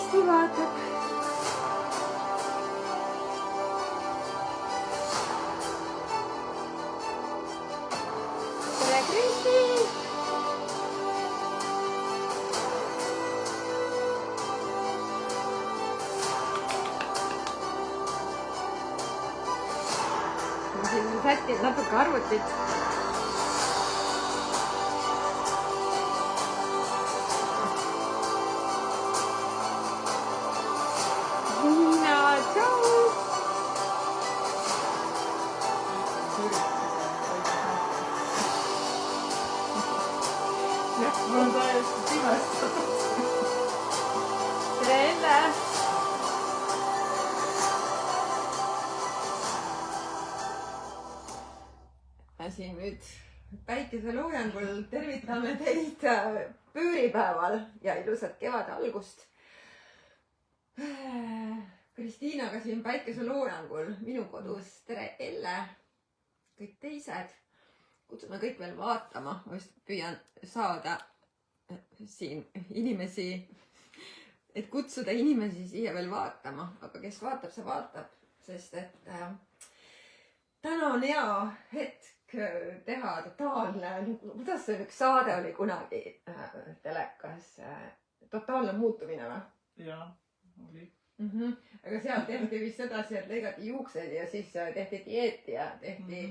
Kristi vaatab. Tere, Kristi! Ma siin sätin natuke arvutit. Mul on täiesti pimestunud. Tere, Elle! Ja siin nüüd päikeseloojangul tervitame teid pööripäeval ja ilusat kevade algust. Kristiinaga siin päikeseloojangul minu kodus. Tere, Elle! Kõik teised. Kutsume kõik veel vaatama. Ma just püüan saada siin inimesi, et kutsuda inimesi siia veel vaatama. Aga kes vaatab, see vaatab. Sest et täna on hea hetk teha totaalne, kuidas see üks saade oli kunagi telekas? Totaalne muutumine või? Jaa, oli. Aga seal tehti vist sedasi, et lõigati juuksed ja siis tehti dieeti ja tehti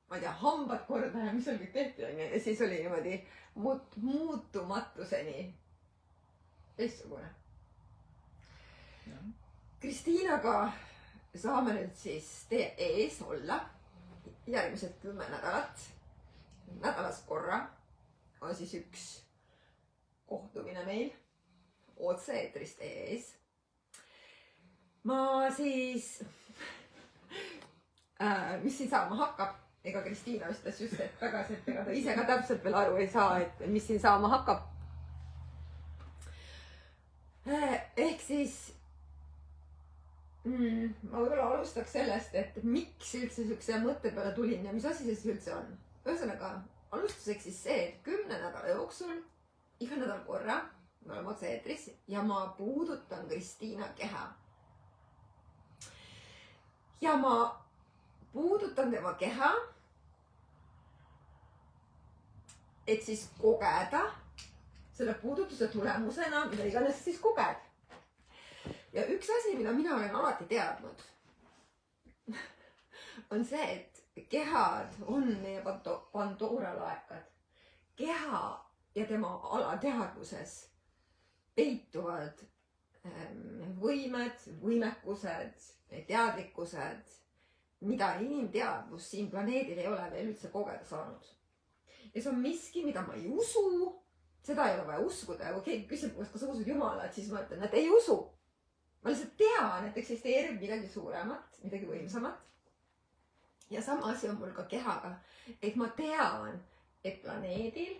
ma ei tea, hambad korda ja mis seal kõik tehti. Ja siis oli niimoodi muutumatuseni teistsugune. Kristiinaga saame nüüd siis teie ees olla järgmised 10 nädalat. Nädalas korra on siis üks kohtumine meil otse-eetris teie ees. Ma siis, mis siin saama hakkab? Ega Kristiina ütles just hetk tagasi, et ega ta ise ka täpselt veel aru ei saa, et mis siin saama hakkab. Ehk siis ma võib-olla alustaks sellest, et miks üldse sihukese mõtte peale tulin ja mis asi see siis üldse on. Ühesõnaga, alustuseks siis see, et 10 nädala jooksul, iga nädal korra, me oleme otse-eetris ja ma puudutan Kristiina keha. Ja ma puudutan tema keha, et siis kogeda selle puudutuse tulemusena, mida iganes siis koged. Ja üks asi, mida mina olen alati teadnud, on see, et kehad on meie Pandora laekad. Keha ja tema alateadvuses peituvad võimed, võimekused, teadlikkused, mida inimteadvus siin planeedil ei ole veel üldse kogeda saanud. Ja see on miski, mida ma ei usu, seda ei ole vaja uskuda. Ja kui keegi küsib, kas sa usud Jumalat, siis ma ütlen, et ei usu. Ma lihtsalt tean, et eksisteerib midagi suuremat, midagi võimsamat. Ja sama asi on mul ka kehaga. Et ma tean, et planeedil,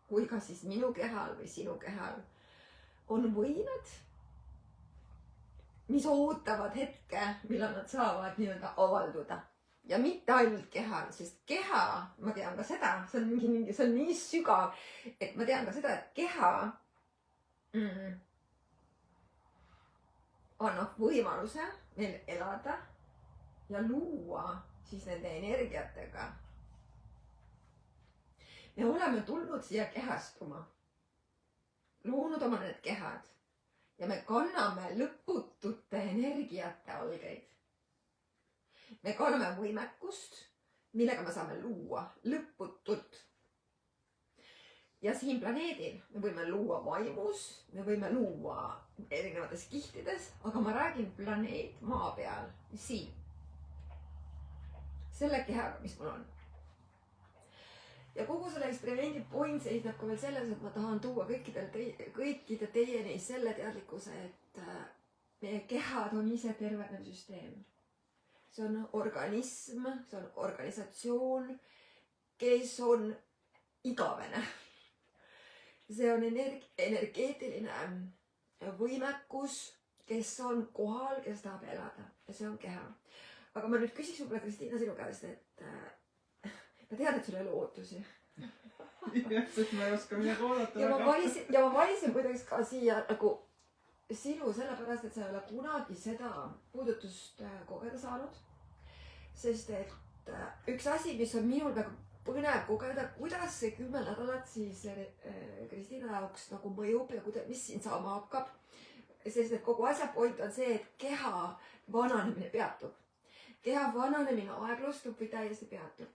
kui ka siis minu kehal või sinu kehal, on võimed, mis ootavad hetke, millal nad saavad nii-öelda avalduda. Ja mitte ainult kehal, sest keha, ma tean ka seda, see on nii sügav, et ma tean ka seda, et keha annab võimaluse meil elada ja luua siis nende energiatega. Me oleme tulnud siia kehastuma, loonud oma need kehad ja me kanname lõputute energiate algeid. Me kanname võimekust, millega me saame luua lõputult. Ja siin planeedil me võime luua vaimus, me võime luua erinevates kihtides, aga ma räägin planeet maa peal, siin. Selle kehaga, mis mul on. Ja kogu selle eksperimendi point seisneb ka veel selles, et ma tahan tuua kõikide teieni selle teadlikkuse, et meie kehad on ise tervenev süsteem. See on organism, see on organisatsioon, kes on igavene. See on energeetiline võimekus, kes on kohal, kes tahab elada ja see on keha. Aga ma nüüd küsiks võib-olla, Kristiina, sinu käest, et ma tean, et sul ei ole ootusi. jah, sest ma ei oska midagi oodata ja ma valisin muideks ka siia nagu sinu sellepärast, et sa ei ole kunagi seda puudutust kogeda saanud. sest et üks asi, mis on minul väga põnev kogeda, kuidas see 10 nädalat siis Kristiina jaoks nagu mõjub ja mis siin saama hakkab. sest et kogu asja point on see, et keha vananemine peatub. keha vananemine aeglustub või täiesti peatub.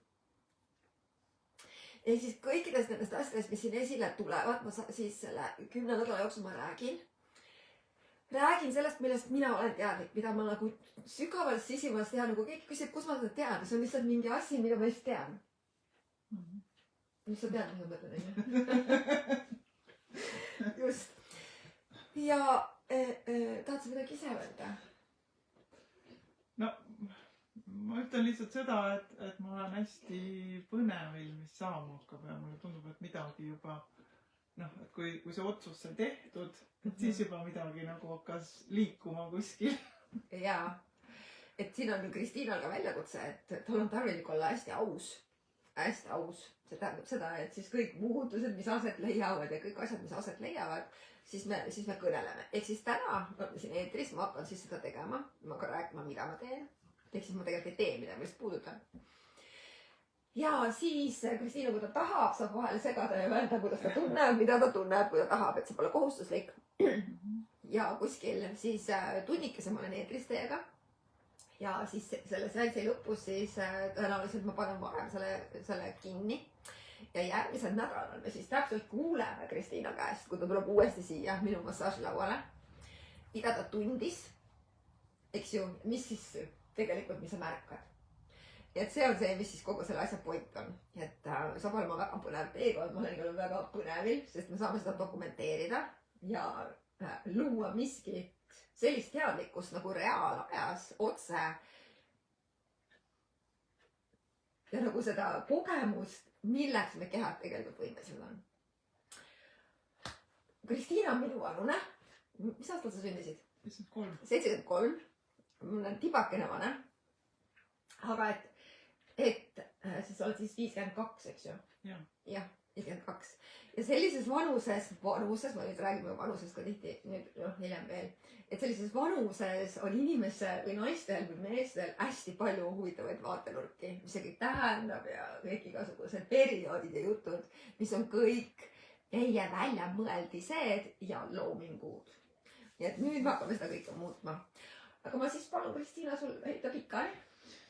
ehk siis kõikidest nendest asjadest, mis siin esile tulevad, ma siis selle 10 nädala jooksul ma räägin sellest, millest mina olen teadlik, mida ma nagu sügavalt sisimas tean, nagu keegi küsib, kus ma seda tean, see on lihtsalt mingi asi, mida ma just tean. Mis sa tead, mida ma mõtlen, just. ja tahad sa midagi ise öelda? No, ma ütlen lihtsalt seda, et ma olen hästi põnevil, mis saama hakkab ja mulle tundub, et midagi juba et kui see otsus sai tehtud, et siis juba midagi nagu hakkas liikuma kuskil. Jaa, et siin on Kristiinal ka väljakutse, et tal on tarvilik olla hästi aus. Hästi aus. See tähendab seda, et siis kõik muutused, mis aset leiavad ja kõik asjad, mis aset leiavad, siis me kõneleme. Ehk siis täna on siin eetris, ma hakkan siis seda tegema. Ma hakkan rääkima, mida ma teen. Ehk siis ma tegelikult ei tee, mida ma just puudutan. Ja siis Kristiina, kui ta tahab, saab vahel segada ja öelda, kuidas ta tunneb, mida ta tunneb, kui ta tahab, et see pole kohustuslik. Ja kuskil siis tunnikese ma olen eetris teiega. Ja siis selle seansi lõpus siis tõenäoliselt ma panen varem selle kinni. Ja järgmisel nädalal me siis täpselt kuuleme Kristiina käest, kui ta tuleb uuesti siia minu massaažilauale, mida ta tundis, eks ju, mis siis tegelikult, mis sa märkad. Ja et see on see, mis siis kogu selle asja point on. Et saab olema väga põnev teekond, ma olen igal väga põnevil, sest me saame seda dokumenteerida ja luua miski sellist teadlikkust nagu reaalajas otse. Ja nagu seda kogemust, milleks me kehad tegelikult võimelised on. Kristiina on minu vanune. Mis aastal sa sündisid? 73. Mul on tibakene vanem. Aga et siis oled siis 52, eks ju? Jah, 52. Ja sellises vanuses, ma nüüd räägime vanusest ka tihti, nüüd hiljem veel, et sellises vanuses on inimesel või naistel või meestel hästi palju huvitavaid vaatenurki, mis see kõik tähendab ja kõik igasugused perioodid ja jutud, mis on kõik teie väljamõeldised ja loomingud. Nii et nüüd me hakkame seda kõike muutma. Aga ma siis palun Kristiina sul heita pikali.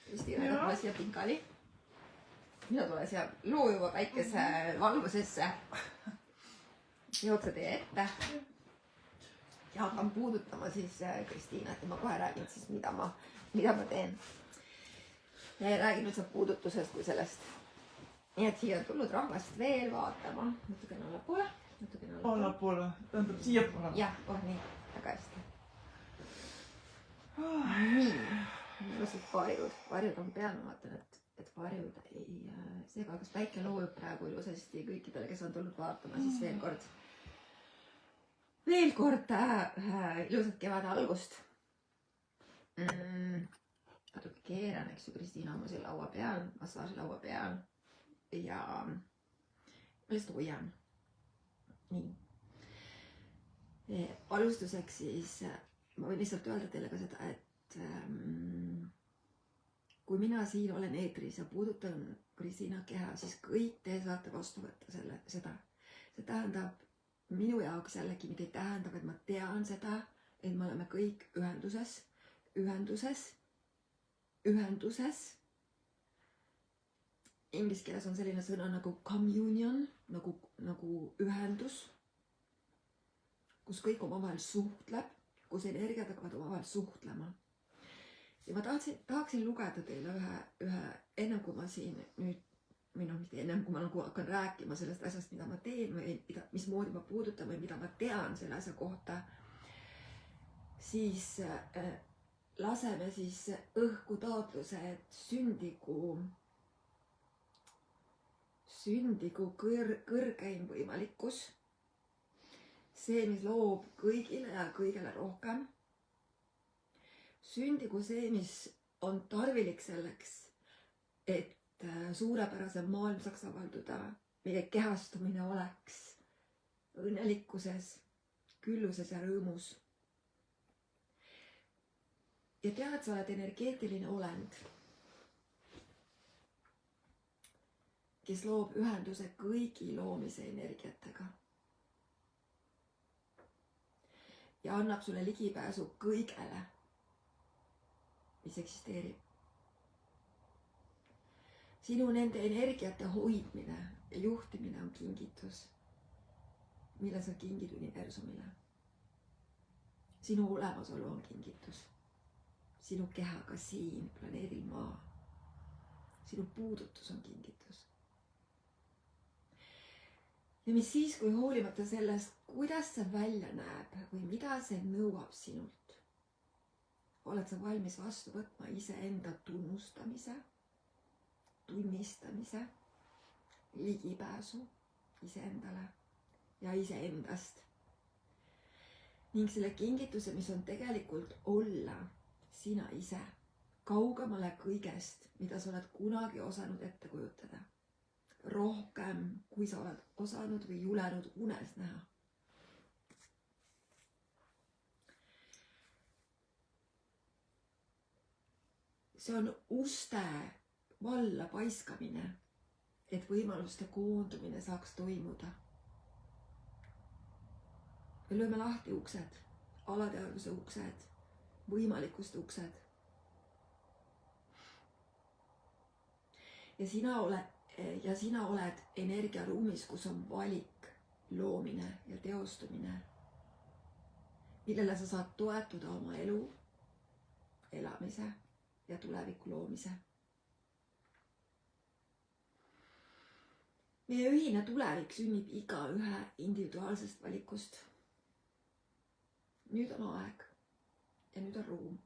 Kristiina heita ma siia pikali. Mina tulen siia loojuva päikese valgusesse. Jookse teie ette. Ja hakkan puudutama siis Kristiina, et ma kohe räägin siis, mida ma teen. Ja räägin nüüd puudutusest kui sellest. Nii et siia on tulnud rahvast veel vaatama. Natukene allapoole. Allapoole, tähendab siia poole. Jah, nii, väga hästi. Nii, ilusad varjud on peal, ma vaatan, et varjud ei sega, kas päike loojub praegu ilusasti kõikidele, kes on tulnud vaatama, siis veel kord ilusat kevade algust. Natuke keeran, eks ju, Kristiina on mu siin laua peal, massaaži laua peal ja ma lihtsalt hoian. Nii. Alustuseks siis ma võin lihtsalt öelda teile ka seda, et kui mina siin olen eetris ja puudutan Kristiina keha, siis kõik te saate vastu võtta seda. See tähendab minu jaoks jällegi, mida ei tähendab, et ma tean seda, et me oleme kõik ühenduses. Inglise keeles on selline sõna nagu communion, nagu ühendus, kus kõik omavahel suhtleb, kus energiad hakkavad omavahel suhtlema. Ja ma tahaksin lugeda teile ühe ennem kui ma siin nüüd, või mitte ennem kui ma nagu hakkan rääkima sellest asjast, mida ma teen või mismoodi ma puudutan või mida ma tean selle asja kohta, siis laseme siis õhku taotluse, et sündigu kõrgeim võimalikkus, see, mis loob kõigile ja kõigele rohkem, sündigu see, mis on tarvilik selleks, et suurepärasem maailm saaks avalduda meie kehastumine oleks õnnelikkuses, külluses ja rõõmus. Ja tea, et sa oled energeetiline olend, kes loob ühenduse kõigi loomise energiatega ja annab sulle ligipääsu kõigele, mis eksisteerib. Sinu nende energiate hoidmine ja juhtimine on kingitus, mille sa kingid universumile. Sinu olemasolu on kingitus. Sinu kehaga siin planeedil Maa. Sinu puudutus on kingitus. Ja mis siis, kui hoolimata sellest, kuidas see välja näeb või mida see nõuab sinult, oled sa valmis vastu võtma iseenda tunnustamise, tunnistamise, ligipääsu iseendale ja iseendast. Ning selle kingituse, mis on tegelikult olla sina ise, kaugemale kõigest, mida sa oled kunagi osanud ette kujutada. Rohkem, kui sa oled osanud või julenud unes näha. See on uste valla paiskamine, et võimaluste koondumine saaks toimuda. Me lööme lahti uksed, alateadvuse uksed, võimalikuste uksed. Ja sina oled energiaruumis, kus on valik, loomine ja teostumine, millele sa saad toetuda oma elu, elamise ja tuleviku loomise. Meie ühine tulevik sünnib igaühe individuaalsest valikust. Nüüd on aeg ja nüüd on ruum,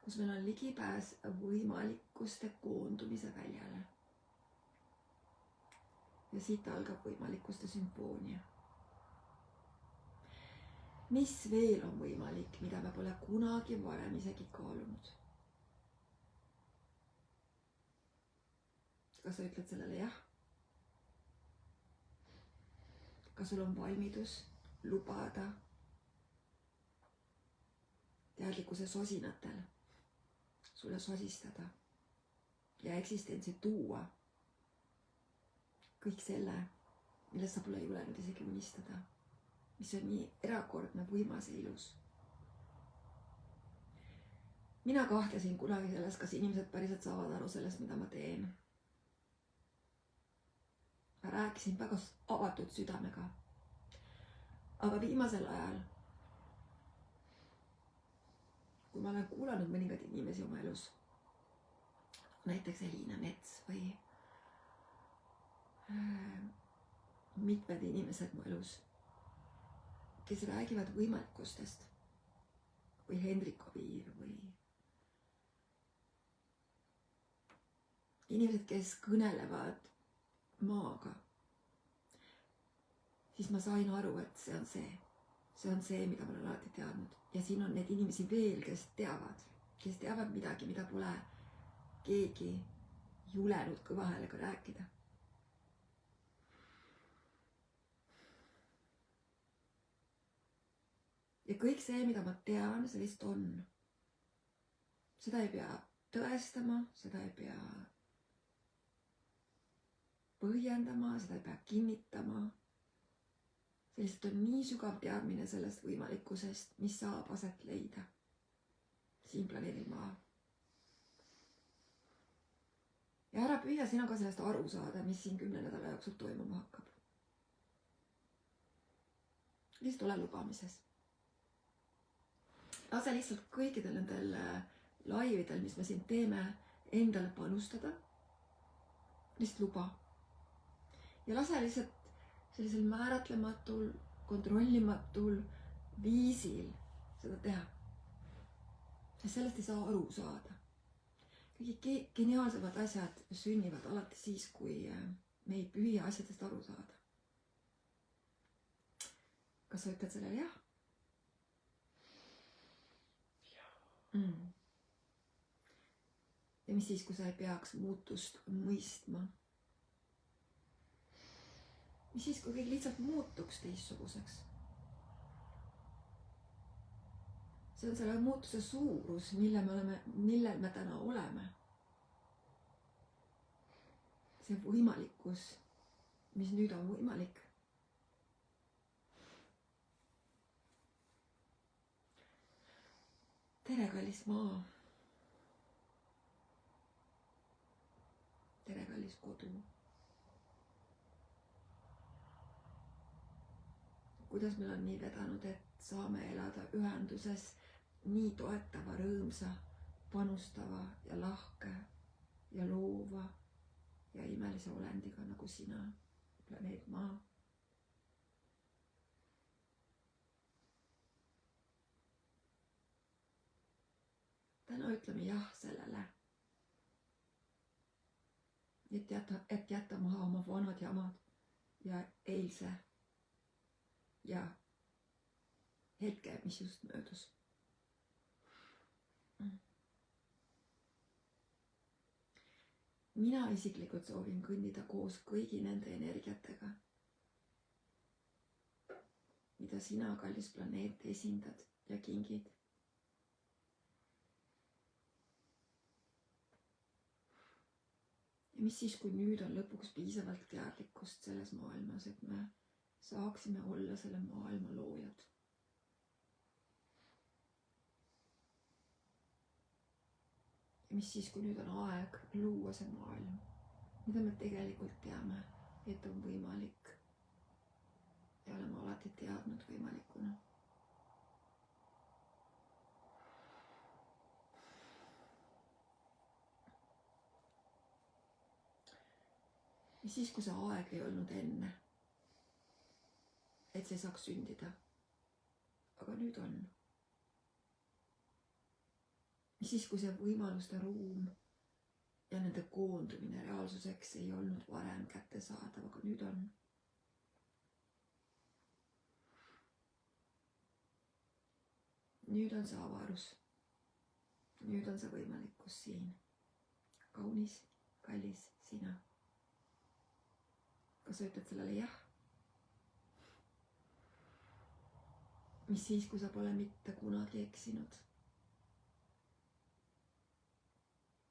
kus meil on ligipääs võimalikuste koondumise väljale. Ja siit algab võimalikuste sümfoonia. Mis veel on võimalik, mida me pole kunagi varem isegi kaalunud? Kas sa ütled sellele jah? Kas sul on valmidus lubada teadlikkuse sosinatel sulle sosistada ja eksistentsi tuua kõik selle, millest sa pole julenud isegi unistada, mis on nii erakordne, võimas ja ilus. Mina kahtlesin kunagi selles, kas inimesed päriselt saavad aru sellest, mida ma teen. Ma rääkisin väga avatud südamega. Aga viimasel ajal, kui ma olen kuulanud mõningaid inimesi oma elus, näiteks Elina Mets või mitmed inimesed mu elus, kes räägivad võimalikustest või Hendrik Oviir või inimesed, kes kõnelevad maaga, siis ma sain aru, et see on see, mida ma olen alati teadnud. Ja siin on need inimesi veel, kes teavad midagi, mida pole keegi julenud kõva häälega rääkida. Ja kõik see, mida ma tean, see lihtsalt on. Seda ei pea tõestama, seda ei pea põhjendama, seda ei pea kinnitama. See lihtsalt on nii sügav teadmine sellest võimalikkusest, mis saab aset leida siin planeedil Maa. Ja ära püüa sina ka sellest aru saada, mis siin 10 nädala jooksul toimuma hakkab. Lihtsalt ole lubamises. Lase lihtsalt kõikidel nendel laividel, mis me siin teeme, endale panustada. Lihtsalt luba. Ja lase lihtsalt sellisel määratlematul, kontrollimatul viisil seda teha. Sest sellest ei saa aru saada. Kõige geniaalsemad asjad sünnivad alati siis, kui me ei püüa asjadest aru saada. Kas sa ütled sellele jah? Ja mis siis, kui sa ei peaks muutust mõistma? mis siis, kui kõik lihtsalt muutuks teistsuguseks? See on selle muutuse suurus, millel me täna oleme. See võimalikkus, mis nüüd on võimalik. Tere, kallis maa. Tere, kallis kodu. Kuidas meil on nii vedanud, et saame elada ühenduses nii toetava, rõõmsa, panustava ja lahke ja loova ja imelise olendiga nagu sina, planeet Maa. Täna ütleme jah sellele, et jätta maha oma vanad jamad ja eilse ja hetke, mis just möödus. Mina isiklikult soovin kõndida koos kõigi nende energiatega, mida sina, kallis planeet, esindad ja kingid. Ja mis siis, kui nüüd on lõpuks piisavalt teadlikkust selles maailmas, et me saaksime olla selle maailma loojad. Ja mis siis, kui nüüd on aeg luua see maailm, mida me tegelikult teame, et on võimalik ja oleme alati teadnud võimalikuna. Mis siis, kui see aeg ei olnud enne, et see saaks sündida, aga nüüd on. Mis siis, kui see võimaluste ruum ja nende koondumine reaalsuseks ei olnud varem kättesaadav, aga nüüd on. Nüüd on see avarus. Nüüd on see võimalikkus siin. Kaunis, kallis sina. Kas sa ütled sellele jah? Mis siis, kui sa pole mitte kunagi eksinud?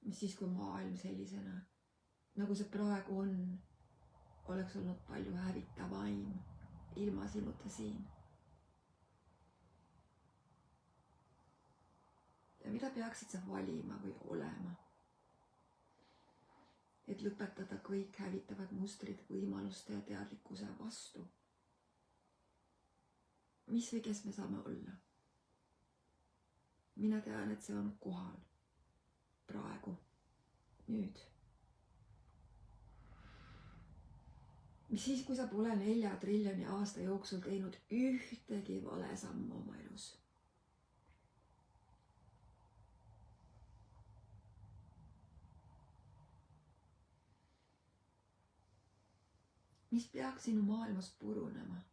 Mis siis, kui maailm sellisena, nagu see praegu on, oleks olnud palju hävitavaim ilma sinuta siin? Ja mida peaksid sa valima või olema? Et lõpetada kõik hävitavad mustrid võimaluste ja teadlikkuse vastu. Mis või kes me saame olla? Mina tean, et see on kohal. Praegu. Nüüd. Mis siis, kui sa pole 4 triljoni aasta jooksul teinud ühtegi vale sammu oma elus? Mis peaks sinu maailmas purunema,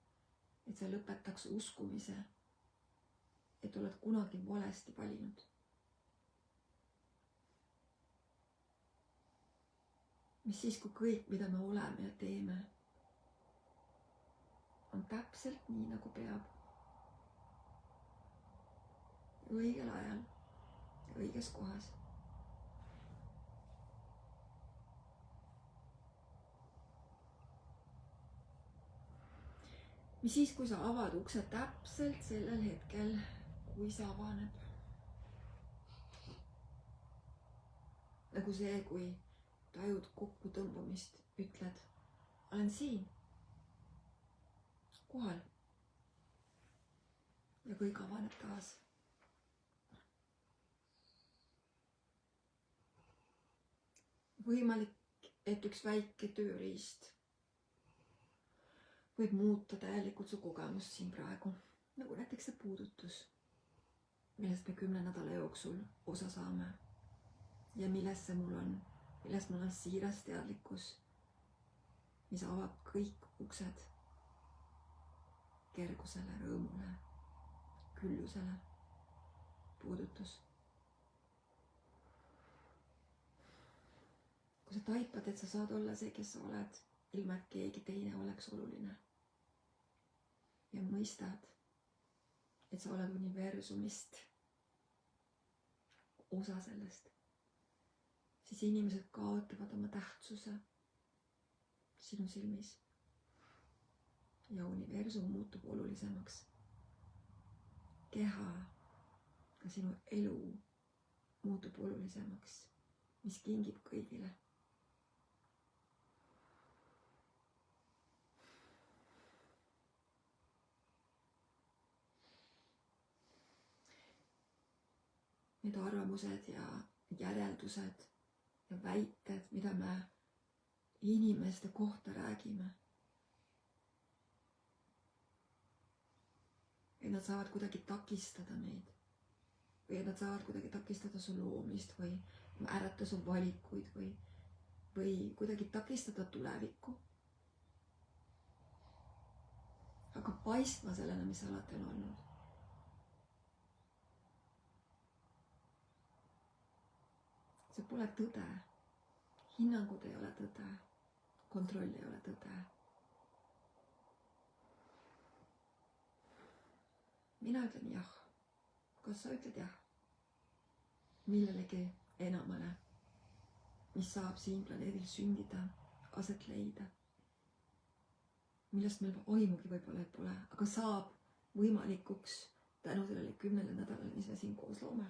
et sa lõpetaks uskumise, et oled kunagi valesti valinud? Mis siis, kui kõik, mida me oleme ja teeme, on täpselt nii, nagu peab. Õigel ajal, õiges kohas. Mis siis, kui sa avad ukse täpselt sellel hetkel, kui see avaneb? Nagu see, kui tajud kokkutõmbumist, ütled, olen siin, kohal. Ja kõik avaneb taas. Võimalik, et üks väike tööriist võib muuta täielikult su kogemust siin praegu, nagu näiteks see puudutus, millest me 10 nädala jooksul osa saame ja millest mul on siiras teadlikkus, mis avab kõik uksed kergusele, rõõmule, küllusele, puudutus. Kui sa taipad, et sa saad olla see, kes sa oled, ilma et keegi teine oleks oleks oluline ja mõistad, et sa oled universumist osa sellest, siis inimesed kaotavad oma tähtsuse sinu silmis ja universum muutub olulisemaks. Keha, ka sinu elu muutub olulisemaks, mis kingib kõigile. Need arvamused ja järeldused ja väited, mida me inimeste kohta räägime. Et nad saavad kuidagi takistada meid. Või et nad saavad kuidagi takistada su loomist või ärata su valikuid või kuidagi takistada tulevikku. Hakkab paistma sellena, mis alati on olnud. See pole tõde. Hinnangud ei ole tõde. Kontroll ei ole tõde. Mina ütlen jah. Kas sa ütled jah? Millelegi enamale, mis saab siin planeedil sündida, aset leida. Millest meil aimugi võib-olla et pole, aga saab võimalikuks tänu sellele 10. nädalale, mis me siin koos loome.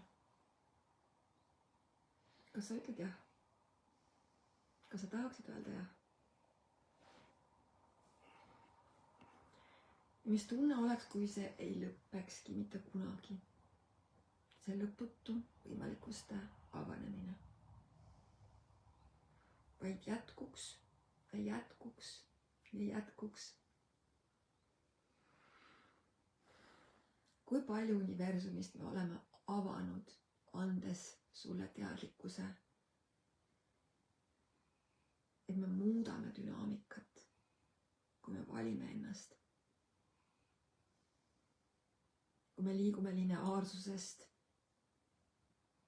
Kas sa ütled jah? Kas sa tahaksid öelda jah? Mis tunne oleks, kui see ei lõppekski mitte kunagi? See lõputu võimalikuste avanemine. Vaid jätkuks ja jätkuks ja jätkuks. Kui palju universumist me oleme avanud, andes sulle teadlikkuse, et me muudame dünaamikat, kui me valime ennast. Kui me liigume lineaarsusest,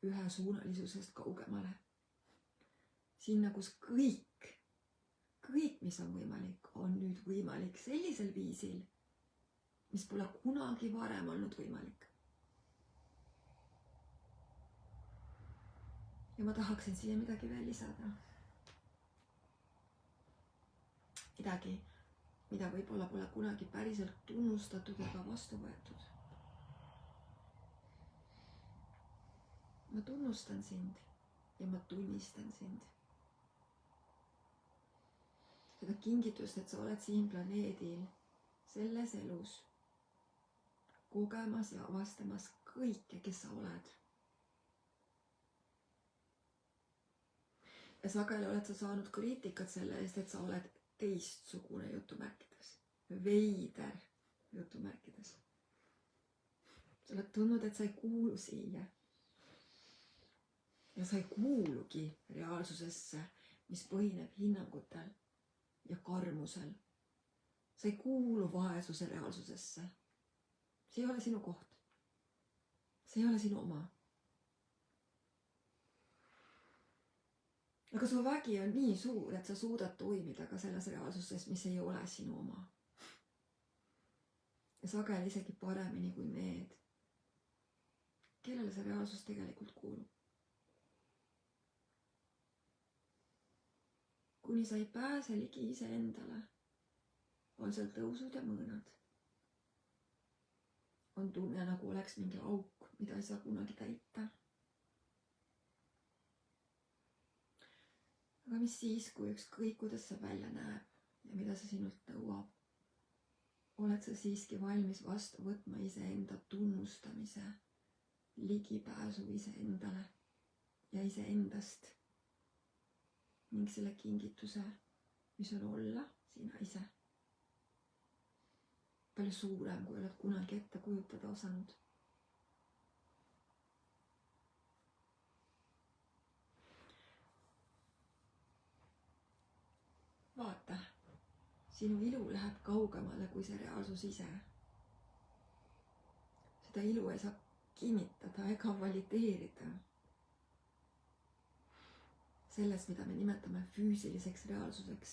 ühesuunalisusest kaugemale. Sinna, kus kõik, mis on võimalik, on nüüd võimalik sellisel viisil, mis pole kunagi varem olnud võimalik. Ja ma tahaksin siia midagi veel lisada. Midagi, mida võib-olla pole kunagi päriselt tunnustatud ega vastu võetud. Ma tunnustan sind ja ma tunnistan sind. Seda kingitust, et sa oled siin planeedil, selles elus, kogemas ja avastamas kõike, kes sa oled. Ja sageli oled sa saanud kriitikat selle eest, et sa oled teistsugune jutumärkides, veider jutumärkides. Sa oled tundnud, et sa ei kuulu siia. Ja sa ei kuulugi reaalsusesse, mis põhineb hinnangutel ja karmusel. Sa ei kuulu vaesuse reaalsusesse. See ei ole sinu koht. See ei ole sinu oma. Aga su vägi on nii suur, et sa suudad toimida ka selles reaalsuses, mis ei ole sinu oma. Ja sageli isegi paremini kui need, kellele see reaalsus tegelikult kuulub. Kuni sa ei pääse ligi iseendale, on seal tõusud ja mõõnad. On tunne, nagu oleks mingi auk, mida ei saa kunagi täita. Aga mis siis, kui ükskõik, kuidas see välja näeb ja mida see sinult nõuab? Oled sa siiski valmis vastu võtma iseenda tunnustamise, ligipääsu iseendale ja iseendast? Ning selle kingituse, mis on olla sina ise. Palju suurem, kui oled kunagi ette kujutada osanud. Vaata, sinu ilu läheb kaugemale kui see reaalsus ise. Seda ilu ei saa kinnitada ega valideerida. Selles, mida me nimetame füüsiliseks reaalsuseks.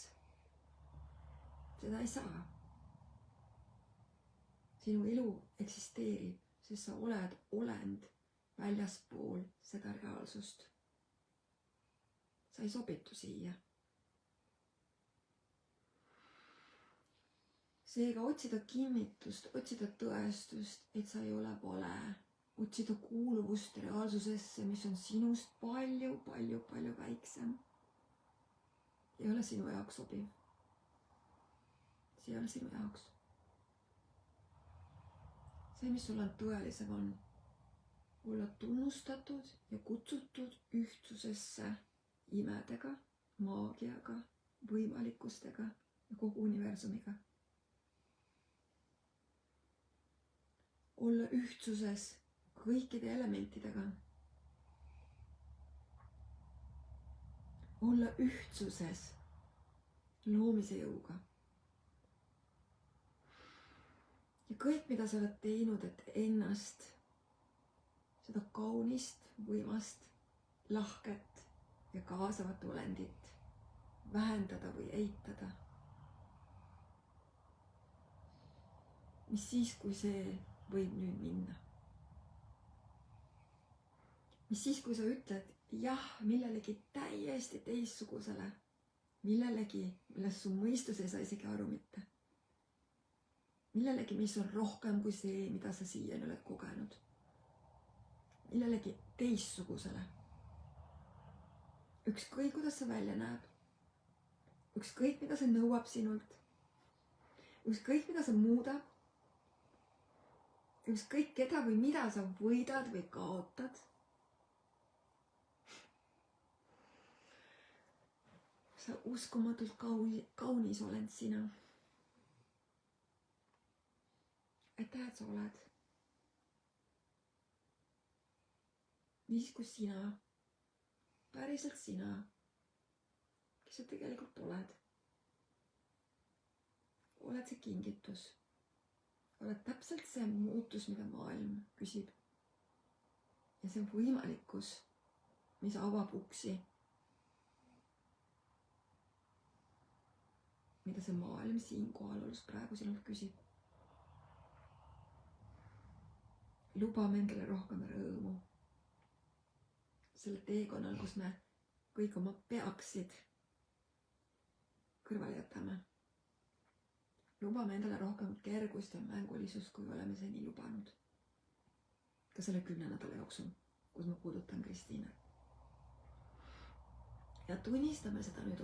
seda ei saa. Sinu elu eksisteerib, sest sa oled olend väljaspool seda reaalsust. sa ei sobitu siia. Seega otsida kinnitust, otsida tõestust, et sa ei ole vale, otsida kuuluvust reaalsusesse, mis on sinust palju, palju, palju väiksem, ei ole sinu jaoks sobiv. See ei ole sinu jaoks. See, mis sul on tõelisem, on olla tunnustatud ja kutsutud ühtsusesse imedega, maagiaga, võimalikkustega ja kogu universumiga. Olla ühtsuses kõikide elementidega. Olla ühtsuses loomise jõuga. Ja kõik, mida sa oled teinud, et ennast, seda kaunist, võimast, lahket ja kaasavat olendit vähendada või eitada. Mis siis, kui see võib nüüd minna? Mis siis, kui sa ütled jah millelegi täiesti teistsugusele, millelegi, millest su mõistus ei saa isegi aru mitte. Millelegi, mis on rohkem kui see, mida sa siiani oled kogenud. Millelegi teistsugusele. Ükskõik, kuidas see välja näeb. Ükskõik, mida see nõuab sinult. Ükskõik, mida see muudab. Ükskõik, keda või mida sa võidad või kaotad. Sa uskumatult kaunis oled sina. Aitäh, et sa oled. Niis kui sina, päriselt sina, kes sa tegelikult oled. Oled see kingitus. Oled täpselt see muutus, mida maailm küsib. Ja see võimalikkus, mis avab uksi. Mida see maailm siin kohalolus praegu sinult küsib. Lubame endale rohkem rõõmu. Selle teekonnal, kus me kõik oma peaksid kõrvale jätame. Lubame endale rohkem kergust ja mängulisust, kui oleme seni lubanud. Ka selle 10 nädala jooksul, kus ma puudutan Kristiine. Ja tunnistame seda nüüd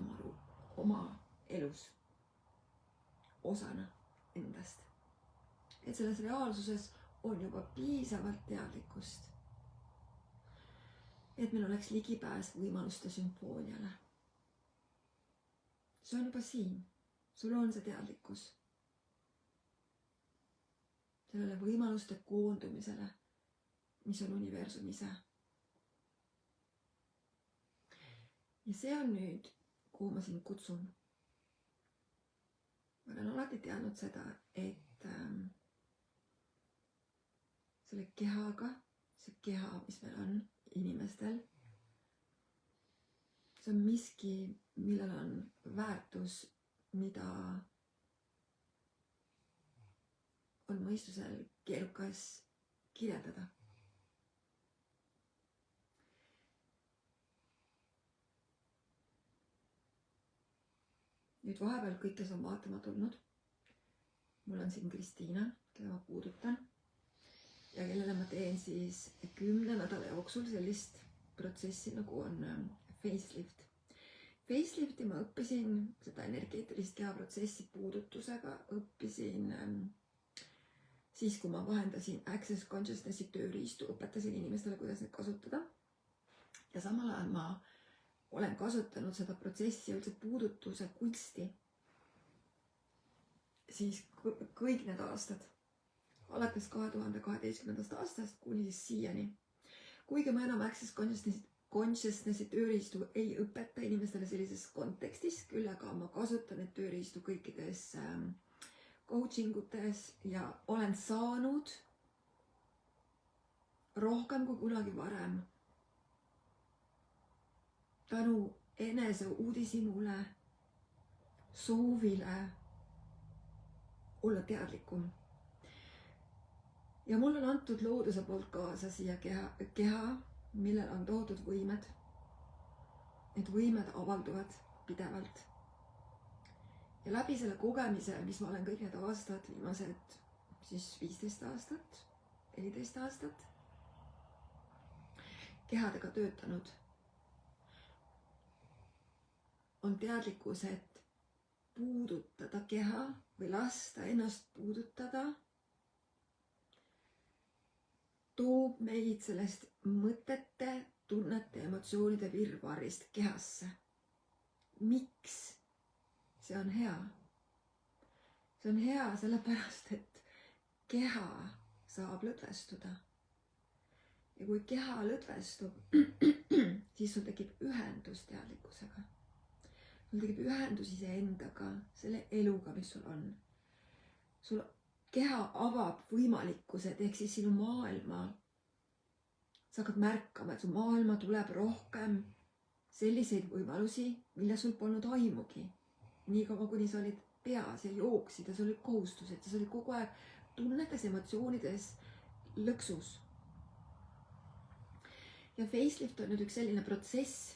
oma elus osana endast. Et selles reaalsuses on juba piisavalt teadlikkust, et meil oleks ligipääs võimaluste sümfooniale. See on juba siin. Sul on see teadlikkus. Sellele võimaluste koondumisele, mis on universum ise. Ja see on nüüd, kuhu ma sind kutsun. Ma olen alati teadnud seda, et selle kehaga, see keha, mis meil on inimestel, see on miski, millel on väärtus, mida on mõistusel keerukas kirjeldada. Nüüd vahepeal kõik, kes on vaatama tulnud, mul on siin Kristiina, keda ma puudutan ja kellele ma teen siis 10 nädala jooksul sellist protsessi, nagu on facelift. Facelifti ma õppisin seda energeetilist kehaprotsessi puudutusega, õppisin siis, kui ma vahendasin Access Consciousnessi tööriistu, õpetasin inimestele, kuidas neid kasutada. Ja samal ajal ma olen kasutanud seda protsessi ja üldse puudutuse kunsti siis kõik need aastad. Alates 2012. aastast kuni siis siiani. Kuigi ma enam Access Consciousnessi tööriistu ei õpeta inimestele sellises kontekstis, küll aga ma kasutan neid tööriistu kõikides coaching utes ja olen saanud rohkem kui kunagi varem tänu enese uudishimule, soovile olla teadlikum. Ja mul on antud looduse poolt kaasa siia keha, millel on toodud võimed. Need võimed avalduvad pidevalt. Ja läbi selle kogemise, mis ma olen kõik need aastad, viimased siis 15 aastat, 14 aastat, kehadega töötanud, on teadlikkus, et puudutada keha või lasta ennast puudutada toob meid sellest mõtete, tunnete, emotsioonide virvarrist kehasse. Miks see on hea? See on hea sellepärast, et keha saab lõdvestuda. Ja kui keha lõdvestub, siis sul tekib ühendus teadlikkusega. Sul tekib ühendus iseendaga, selle eluga, mis sul on. Sul keha avab võimalikkused, ehk siis sinu maailma. Sa hakkad märkama, et su maailma tuleb rohkem selliseid võimalusi, mille sul polnud aimugi. Nii kaua, kuni sa olid peas ja jooksid ja sul olid kohustused ja sa olid kogu aeg tunnetes, emotsioonides lõksus. Ja facelift on nüüd üks selline protsess,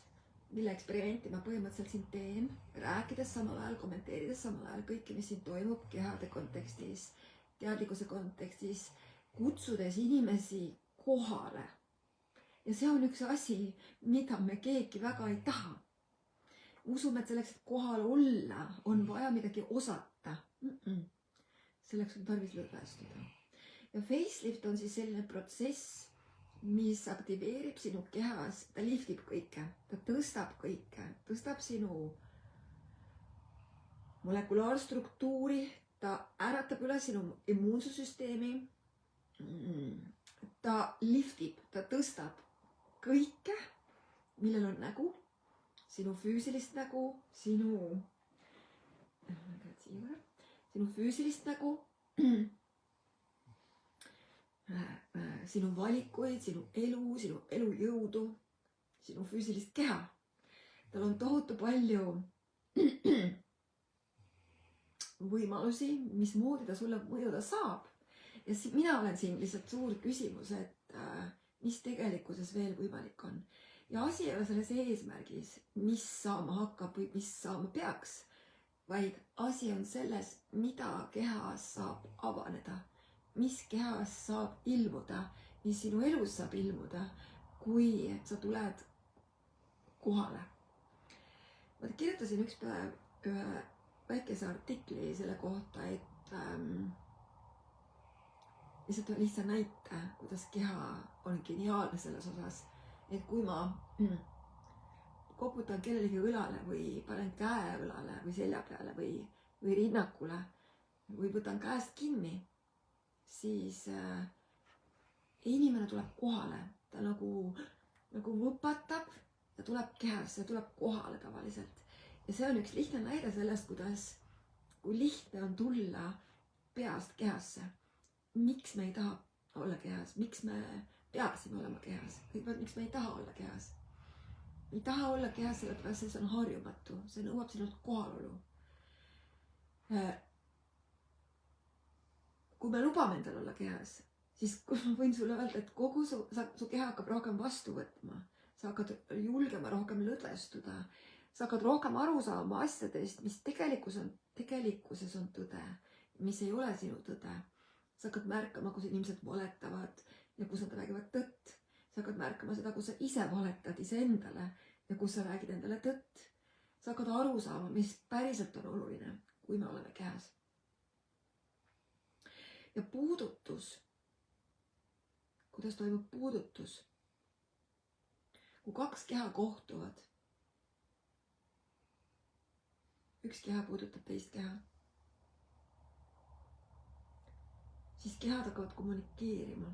mille eksperimenti ma põhimõtteliselt siin teen, rääkides samal ajal, kommenteerides samal ajal kõike, mis siin toimub kehade kontekstis, teadlikkuse kontekstis, kutsudes inimesi kohale. Ja see on üks asi, mida me keegi väga ei taha. Usume, et selleks, et kohal olla, on vaja midagi osata. Selleks on tarvis lõdvestuda. Ja facelift on siis selline protsess, mis aktiveerib sinu kehas, ta liftib kõike, ta tõstab kõike, tõstab sinu molekulaarstruktuuri, ta äratab üle sinu immuunsussüsteemi, ta liftib, ta tõstab kõike, millel on nägu, sinu füüsilist nägu, sinu füüsilist nägu, sinu valikuid, sinu elujõudu, sinu füüsilist keha. Tal on tohutu palju võimalusi, mismoodi ta sulle mõjuda saab. Ja mina olen siin lihtsalt suur küsimus, et mis tegelikkuses veel võimalik on. Ja asi ei ole selles eesmärgis, mis saama hakkab või mis saama peaks, vaid asi on selles, mida kehas saab avaneda. Mis kehas saab ilmuda, mis sinu elus saab ilmuda, kui sa tuled kohale. Ma kirjutasin üks päev ühe väikese artikli selle kohta, et lihtsalt ühe lihtsa näite, kuidas keha on geniaalne selles osas, et kui ma koputan kellelegi õlale või panen käe õlale või selja peale või rinnakule või võtan käest kinni, siis inimene tuleb kohale, ta nagu võpatab ja tuleb kehasse, tuleb kohale tavaliselt. Ja see on üks lihtne näide sellest, kui lihtne on tulla peast kehasse. Miks me ei taha olla kehas, miks me peaksime olema kehas, kõigepealt miks me ei taha olla kehas. Ei taha olla kehas, sellepärast see on harjumatu, see nõuab sinult kohalolu. Kui me lubame endal olla kehas, siis ma võin sulle öelda, et kogu su keha hakkab rohkem vastu võtma. Sa hakkad julgema rohkem lõdvestuda. Sa hakkad rohkem aru saama asjadest, mis tegelikkuses on tõde, mis ei ole sinu tõde. Sa hakkad märkama, kus inimesed valetavad ja kus nad räägivad tõtt. Sa hakkad märkama seda, kus sa ise valetad iseendale ja kus sa räägid endale tõtt. Sa hakkad aru saama, mis päriselt on oluline, kui me oleme kehas. Ja puudutus, kuidas toimub puudutus, kui kaks keha kohtuvad, üks keha puudutab teist keha, siis kehad hakkavad kommunikeerima.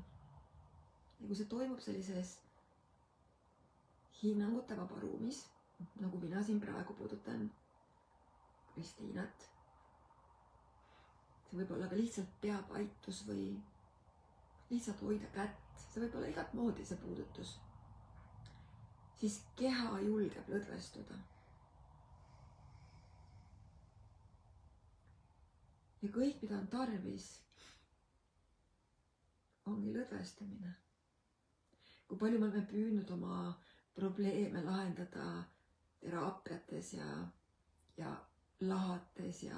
Ja kui see toimub sellises hinnangute vaba ruumis, nagu mina siin praegu puudutan Kristiinat, see võib olla ka lihtsalt peapaitus või lihtsalt hoida kätt, see võib olla igat moodi see puudutus, siis keha julgeb lõdvestuda. ja kõik, mida on tarvis, ongi lõdvestamine. Kui palju me oleme püüdnud oma probleeme lahendada teraapiates ja lahates ja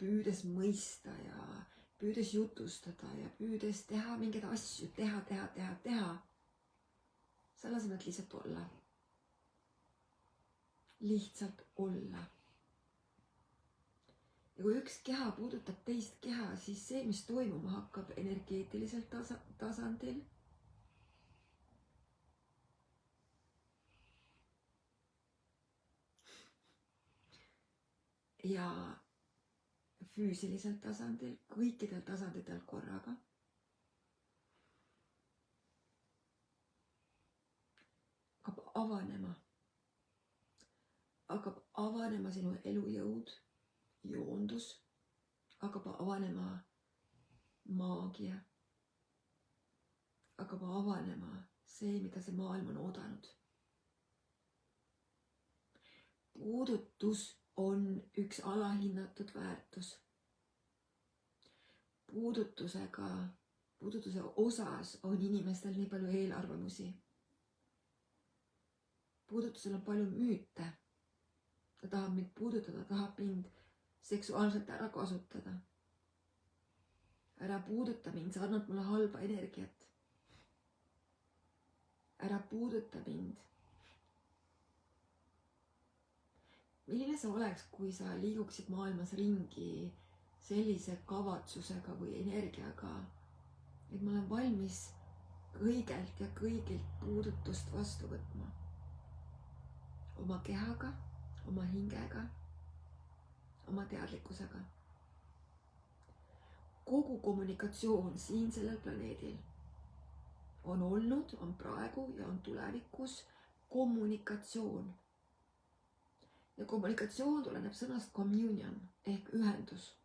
püüdes mõista ja püüdes jutustada ja püüdes teha mingeid asju, teha. Selle asemel, et lihtsalt olla. Lihtsalt olla. Ja kui üks keha puudutab teist keha, siis see, mis toimuma hakkab energeetilisel tasandil, ja füüsilisel tasandil, kõikidel tasanditel korraga, hakkab avanema sinu elujõud, joondus, hakkab avanema maagia, hakkab avanema see, mida see maailm on oodanud. Puudutus on üks alahinnatud väärtus. Puudutuse osas on inimestel nii palju eelarvamusi. Puudutusel on palju müüte. Ta tahab mind puudutada, tahab mind seksuaalselt ära kasutada. Ära puuduta mind, sa annad mulle halba energiat. Ära puuduta mind. Milline sa oleks, kui sa liiguksid maailmas ringi sellise kavatsusega või energiaga, et ma olen valmis kõigelt ja kõigilt puudutust vastu võtma. Oma kehaga, oma hingega, oma teadlikkusega. Kogu kommunikatsioon siin sellel planeedil on olnud, on praegu ja on tulevikus kommunikatsioon. Ja kommunikatsioon tuleneb sõnast communion ehk ühendus.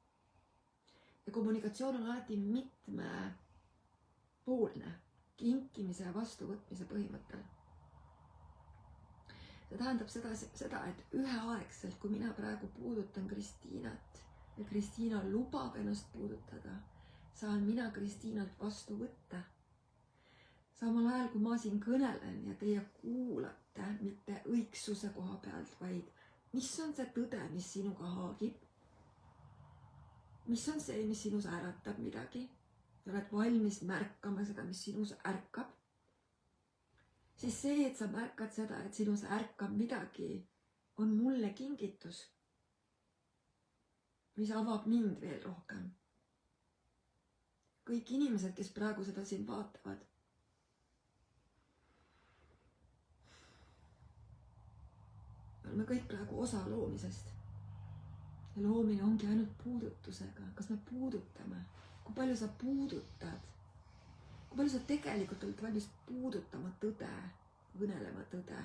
Ja kommunikatsioon on alati mitmepoolne, kinkimise ja vastuvõtmise põhimõttel. See tähendab seda, et üheaegselt, kui mina praegu puudutan Kristiinat ja Kristiina lubab ennast puudutada, saan mina Kristiinalt vastu võtta. Samal ajal, kui ma siin kõnelen ja teie kuulate mitte õigsuse koha pealt, vaid mis on see tõde, mis sinuga haagib? Mis on see, mis sinus äratab midagi? Sa oled valmis märkama seda, mis sinus ärkab? Siis see, et sa märkad seda, et sinus ärkab midagi, on mulle kingitus, mis avab mind veel rohkem. Kõik inimesed, kes praegu seda siin vaatavad, me kõik praegu osa loomisest. Ja loomine ongi ainult puudutusega. Kas me puudutame? Kui palju sa puudutad? Kui palju sa tegelikult oled valmis puudutama tõde, kõnelema tõde,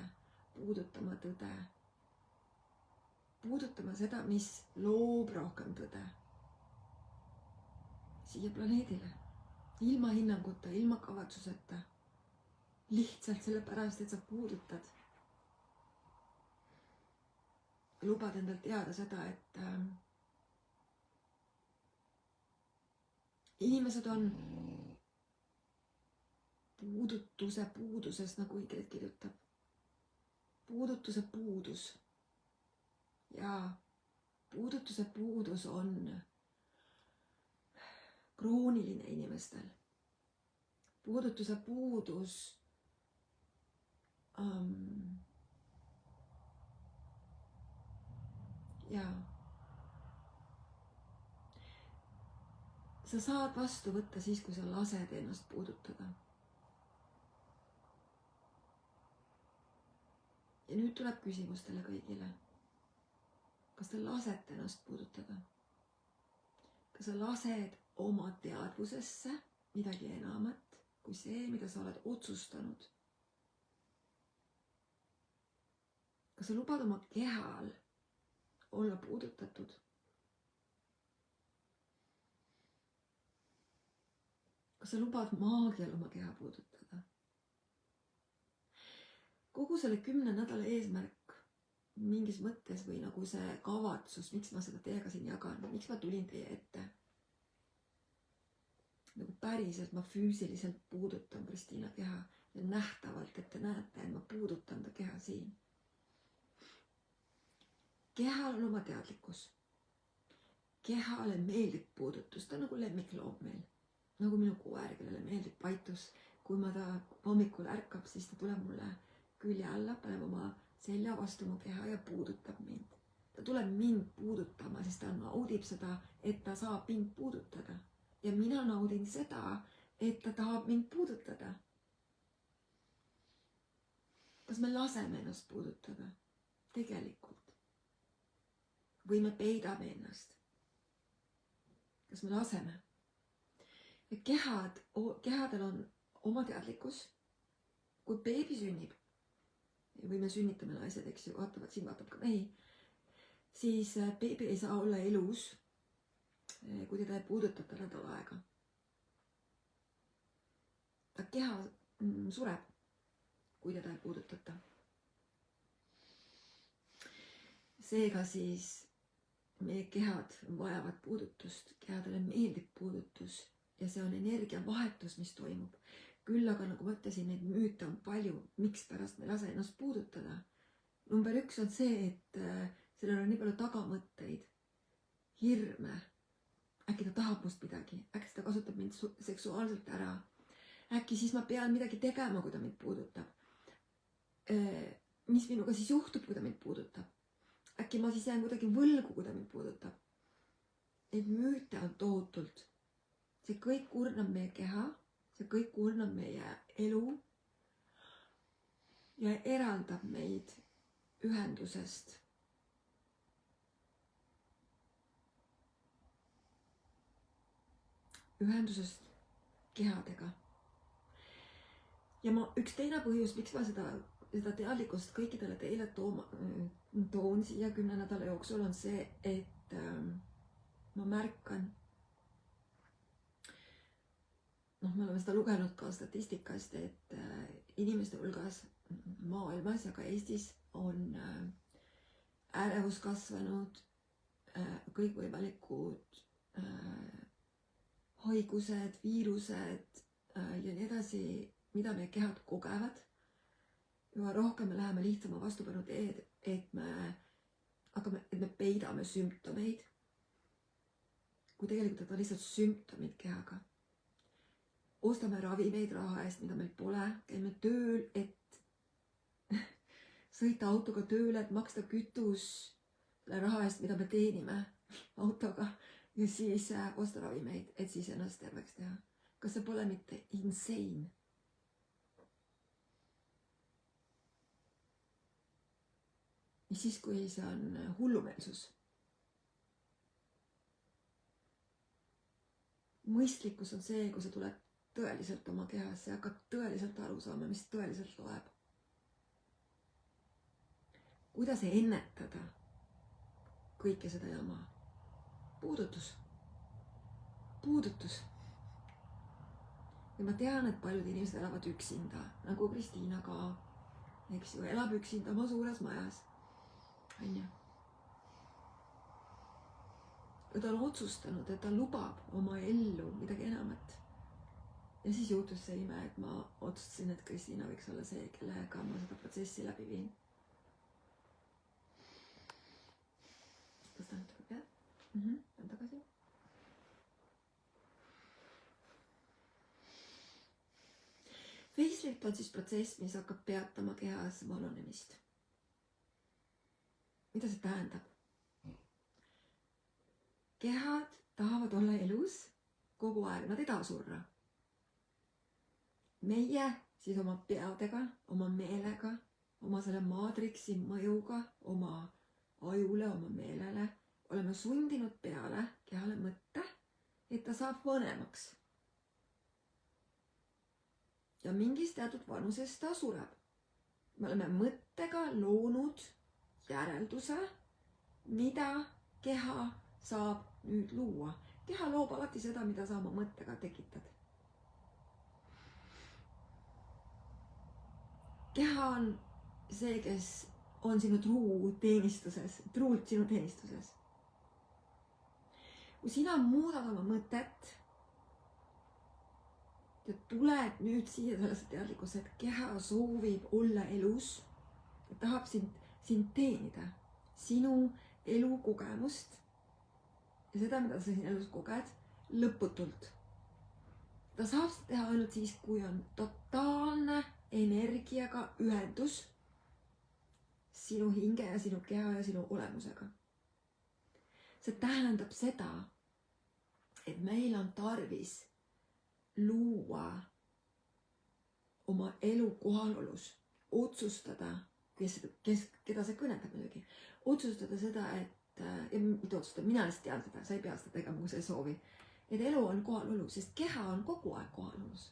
puudutama tõde, puudutama seda, mis loob rohkem tõde siia planeedile, ilma hinnanguta, ilma kavatsuseta, lihtsalt sellepärast, et sa puudutad. Lubad endal teada seda, et inimesed on puudutuse puuduses, nagu Ingrid kirjutab. Puudutuse puudus. Ja puudutuse puudus on krooniline inimestel. Puudutuse puudus ja sa saad vastu võtta siis, kui sa lased ennast puudutada. Ja nüüd tuleb küsimus teile kõigile. Kas te lasete ennast puudutada? Kas sa lased oma teadvusesse midagi enamat kui see, mida sa oled otsustanud? Kas sa lubad oma kehal olla puudutatud? Kas sa lubad maagial oma keha puudutada? Kogu selle 10 nädala eesmärk mingis mõttes või nagu see kavatsus, miks ma seda teiega siin jagan, miks ma tulin teie ette. Nagu päriselt ma füüsiliselt puudutan Kristiina keha ja nähtavalt, et te näete, et ma puudutan ta keha siin. Kehal on oma teadlikkus. Kehale meeldib puudutus, ta on nagu lemmikloom meil. Nagu minu koer, kellele meeldib paitus. Kui ma ta hommikul ärkab, siis ta tuleb mulle külje alla, paneb oma selja vastu mu keha ja puudutab mind. Ta tuleb mind puudutama, sest ta naudib seda, et ta saab mind puudutada. Ja mina naudin seda, et ta tahab mind puudutada. Kas me laseme ennast puudutada? Tegelikult. Või me peidame ennast? Kas me laseme? Ja kehadel on oma teadlikkus. Kui beebi sünnib, või me sünnitame naised, eks ju, vaatavad, siin vaatab ka mehi, siis beebi ei saa olla elus, kui teda ei puudutata nädal aega. Ta keha sureb, kui teda ei puudutata. Seega siis meie kehad vajavad puudutust, kehadele meeldib puudutus ja see on energiavahetus, mis toimub. Küll aga nagu ma ütlesin, neid müüte on palju, miks pärast me lase ennast puudutada. Number 1 on see, et sellel on nii palju tagamõtteid, hirme. Äkki ta tahab must midagi, äkki ta kasutab mind seksuaalselt ära. Äkki siis ma pean midagi tegema, kui ta mind puudutab. Mis minuga siis juhtub, kui ta mind puudutab? Äkki ma siis jään kuidagi võlgu, kui ta mind puudutab? Neid müüte on tohutult. See kõik kurnab meie keha, see kõik kurnab meie elu ja eraldab meid ühendusest. Ühendusest kehadega. Ja üks teine põhjus, miks ma seda teadlikkust kõikidele teile toon siia 10 nädala jooksul on see, et ma märkan, me oleme seda lugenud ka statistikast, et inimeste hulgas maailmas ja ka Eestis on ärevus kasvanud, kõikvõimalikud haigused, viirused ja nii edasi, mida meie kehad kogevad. Üha rohkem me läheme lihtsama vastupanu teed, et me peidame sümptomeid, kui tegelikult on lihtsalt sümptomid kehaga. Ostame ravimeid raha eest, mida meil pole, käime tööl, et sõita autoga tööle, et maksta kütus selle raha eest, mida me teenime autoga ja siis osta ravimeid, et siis ennast terveks teha. Kas see pole mitte insane? Ja siis, kui see on hullumeelsus. Mõistlikkus on see, kui sa tuled tõeliselt oma kehasse ja hakkad tõeliselt aru saama, mis tõeliselt loeb. Kuidas ennetada kõike seda jama? Puudutus. Puudutus. Ja ma tean, et paljud inimesed elavad üksinda, nagu Kristiina ka, eks ju, elab üksinda oma suures majas. Ja ta on otsustanud, et ta lubab oma ellu midagi enamat. Ja siis juhtus see ime, et ma otsustasin, et Kristiina võiks olla see, kellega ma seda protsessi läbi viin. Tõsta natuke pead. Pean tagasi. Facelift on siis protsess, mis hakkab peatama kehas vananemist. Mida see tähendab? Kehad tahavad olla elus kogu aeg, nad ei taha surra. Meie siis oma peadega, oma meelega, oma selle maatriksi mõjuga, oma ajule, oma meelele oleme sundinud peale kehale mõtte, et ta saab vanemaks. Ja mingis teatud vanuses ta sureb. Me oleme mõttega loonud järelduse, mida keha saab nüüd luua. Keha loob alati seda, mida sa oma mõttega tekitad. Keha on see, kes on sinu truult sinu teenistuses. Kui sina muudad oma mõtet ja tuled nüüd siia sellesse teadlikkusse, et keha soovib olla elus ja tahab sind teenida, sinu elukogemust ja seda, mida sa siin elus koged, lõputult. Ta saab seda teha ainult siis, kui on totaalne energiaga ühendus sinu hinge ja sinu keha ja sinu olemusega. See tähendab seda, et meil on tarvis luua oma elu kohalolus, otsustada, keda see kõnetab muidugi, otsustada seda, ja mitte otsustada, mina lihtsalt tean seda, sa ei pea seda tegema, kui sa ei soovi, et elu on kohalolus, sest keha on kogu aeg kohalolus.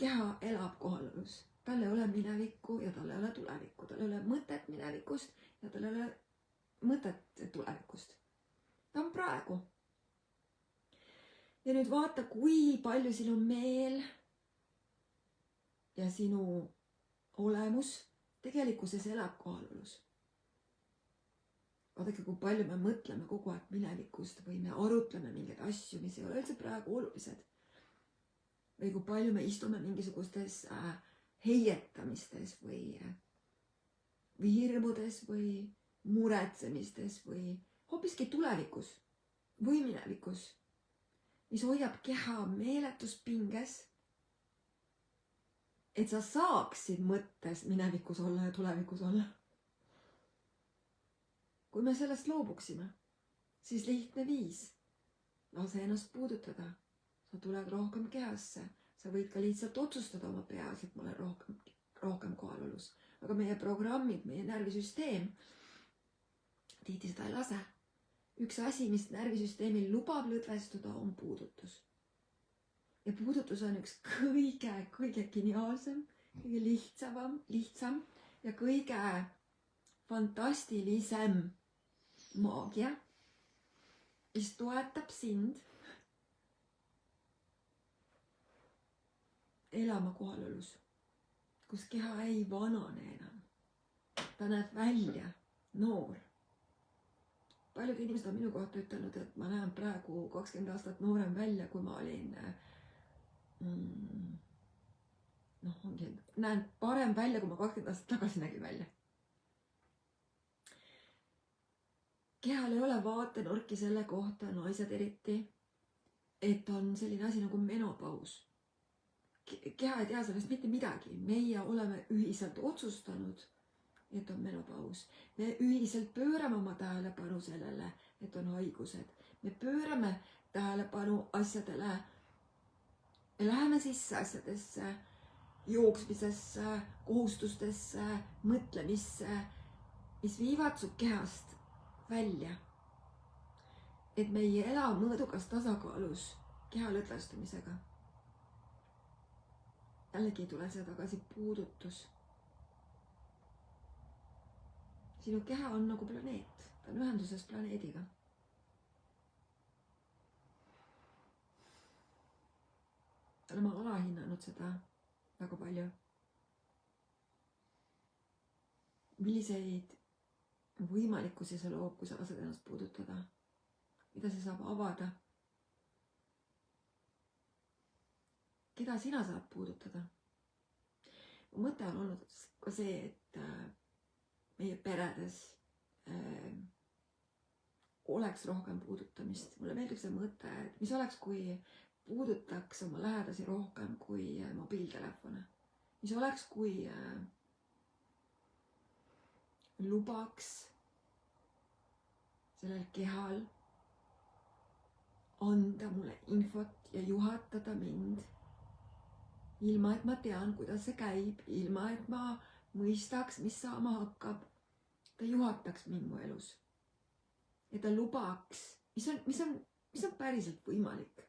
Keha elab kohalolus, tal ei ole minevikku ja tal ei ole tulevikku, tal ei ole mõtet minevikust ja tal ei ole mõtet tulevikust. Ta on praegu. Ja nüüd vaata, kui palju sinu meel ja sinu olemus tegelikkuses elab kohalolus. Vaadake, kui palju me mõtleme kogu aeg minevikust või me arutleme mingeid asju, mis ei ole üldse praegu olulised. Või kui palju me istume mingisugustes heietamistes või hirmudes või muretsemistes või hoopiski tulevikus või minevikus, mis hoiab keha meeletus pinges, et sa saaksid mõttes minevikus olla ja tulevikus olla. Kui me sellest loobuksime, siis lihtne viis. Lase ennast puudutada. Sa tuled rohkem kehasse. Sa võid ka lihtsalt otsustada oma peas, et ma olen rohkem kohalolus. Aga meie programmid, meie närvisüsteem tihti seda ei lase. Üks asi, mis närvisüsteemil lubab lõdvestuda, on puudutus. Ja puudutus on üks kõige geniaalsem, kõige lihtsam ja kõige fantastilisem maagia, mis toetab sind elama kohalolus, kus keha ei vanane enam. Ta näeb välja noor. Paljud inimesed on minu kohta ütelnud, et ma näen praegu 20 aastat noorem välja, kui ma olin, näen parem välja, kui ma 20 aastat tagasi nägin välja. Kehal ei ole vaatenurki selle kohta, naised eriti, et on selline asi nagu menopaus. Keha ei tea sellest mitte midagi. Meie oleme ühiselt otsustanud, et on menopaus. Me ühiselt pöörame oma tähelepanu sellele, et on haigused. Me pöörame tähelepanu asjadele. Me läheme sisse asjadesse, jooksmisesse, kohustustesse, mõtlemisse, mis viivad su kehast välja. Et me ei ela mõõdukas tasakaalus keha lõdvestumisega. Jällegi ei tule see tagasi puudutus. Sinu keha on nagu planeet. Ta on ühenduses planeediga. Olen ma alahinnanud seda väga palju. Milliseid võimalikkusi see loob, kui sa lased ennast puudutada? Mida see saab avada? Keda sina saad puudutada? Mu mõte on olnud ka see, et meie peredes oleks rohkem puudutamist. Mulle meeldib see mõte, et mis oleks, kui puudutaks oma lähedasi rohkem kui mobiiltelefone. Mis oleks, kui lubaks sellel kehal anda mulle infot ja juhatada mind, ilma et ma tean, kuidas see käib, ilma et ma mõistaks, mis saama hakkab. Ta juhataks mind mu elus. Ja ta lubaks, mis on päriselt võimalik.